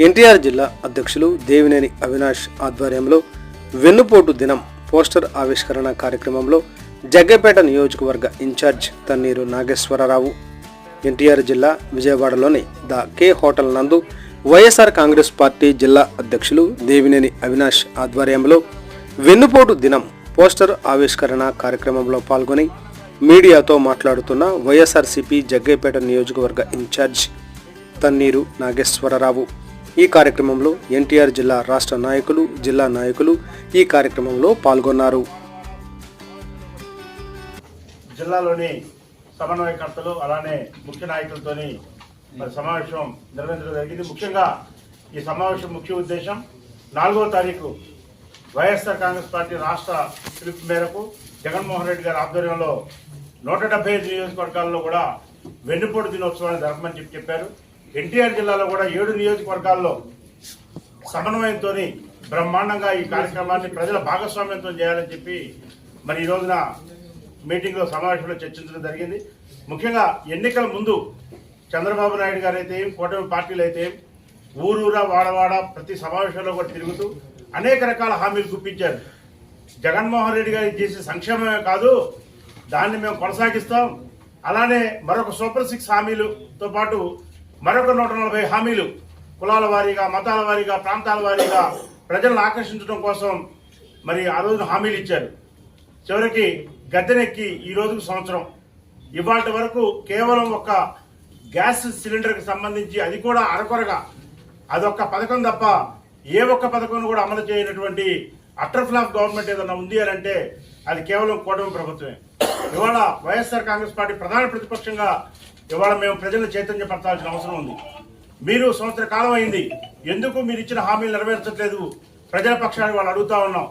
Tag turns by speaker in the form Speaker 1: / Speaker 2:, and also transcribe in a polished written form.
Speaker 1: ఎన్టీఆర్ జిల్లా అధ్యక్షులు దేవినేని అవినాష్ ఆధ్వర్యంలో వెన్నుపోటు దినం పోస్టర్ ఆవిష్కరణ కార్యక్రమంలో జగ్గైపేట నియోజకవర్గ ఇన్ఛార్జ్ తన్నీరు నాగేశ్వరరావు, ఎన్టీఆర్ జిల్లా విజయవాడలోని ద కే హోటల్ నందు వైఎస్ఆర్ కాంగ్రెస్ పార్టీ జిల్లా అధ్యక్షులు దేవినేని అవినాష్ ఆధ్వర్యంలో వెన్నుపోటు దినం పోస్టర్ ఆవిష్కరణ కార్యక్రమంలో పాల్గొని మీడియాతో మాట్లాడుతున్న వైఎస్ఆర్సీపీ జగ్గైపేట నియోజకవర్గ ఇన్ఛార్జ్ తన్నీరు నాగేశ్వరరావు. ఈ కార్యక్రమంలో ఎన్టీఆర్ జిల్లా రాష్ట్ర నాయకులు, జిల్లా నాయకులు ఈ కార్యక్రమంలో పాల్గొన్నారు.
Speaker 2: జిల్లాలోని సమన్వయకర్తలు అలానే ముఖ్య నాయకులతోని సమావేశం నిర్వహించడం జరిగింది. ముఖ్యంగా ఈ సమావేశం ముఖ్య ఉద్దేశం 4వ తారీఖు వైఎస్ఆర్ కాంగ్రెస్ పార్టీ రాష్ట్ర పిలుపు మేరకు జగన్మోహన్ రెడ్డి గారి ఆధ్వర్యంలో 175 నియోజకవర్గాల్లో కూడా వెన్నుపోటు దినోత్సవాన్ని జరపమని చెప్పారు. ఎన్టీఆర్ జిల్లాలో కూడా 7 నియోజకవర్గాల్లో సమన్వయంతో బ్రహ్మాండంగా ఈ కార్యక్రమాన్ని ప్రజల భాగస్వామ్యంతో చేయాలని చెప్పి మరి ఈ రోజున మీటింగ్లో సమావేశంలో చర్చించడం జరిగింది. ముఖ్యంగా ఎన్నికల ముందు చంద్రబాబు నాయుడు గారు అయితే కూటమి పార్టీలు అయితే ఊరూరా వాడవాడ ప్రతి సమావేశంలో కూడా తిరుగుతూ అనేక రకాల హామీలు గుప్పించారు. జగన్మోహన్ రెడ్డి గారు చేసే సంక్షేమమే కాదు, దాన్ని మేము కొనసాగిస్తాం, అలానే మరొక సూపర్ 6 హామీలతో పాటు మరొక 140 హామీలు కులాల వారీగా, మతాల వారీగా, ప్రాంతాల వారీగా ప్రజలను ఆకర్షించడం కోసం మరి ఆ రోజున హామీలు ఇచ్చారు. చివరికి గద్దెనెక్కి ఈ రోజుకు సంవత్సరం. ఇవాటి వరకు కేవలం ఒక గ్యాస్ సిలిండర్కి సంబంధించి అది కూడా అరకొరగా అదొక్క పథకం తప్ప ఏ ఒక్క పథకం కూడా అమలు చేయనటువంటి అటర్ ఫ్లాప్ గవర్నమెంట్ ఏదన్నా ఉంది అని అంటే అది కేవలం కూటమి ప్రభుత్వమే. ఇవాళ వైఎస్ఆర్ కాంగ్రెస్ పార్టీ ప్రధాన ప్రతిపక్షంగా ఇవాళ మేము ప్రజలను చైతన్యపరచాల్సిన అవసరం ఉంది. మీరు సంవత్సర కాలం అయింది, ఎందుకు మీరు ఇచ్చిన హామీలు నెరవేర్చట్లేదు ప్రజల పక్షాన్ని వాళ్ళు అడుగుతా ఉన్నాం.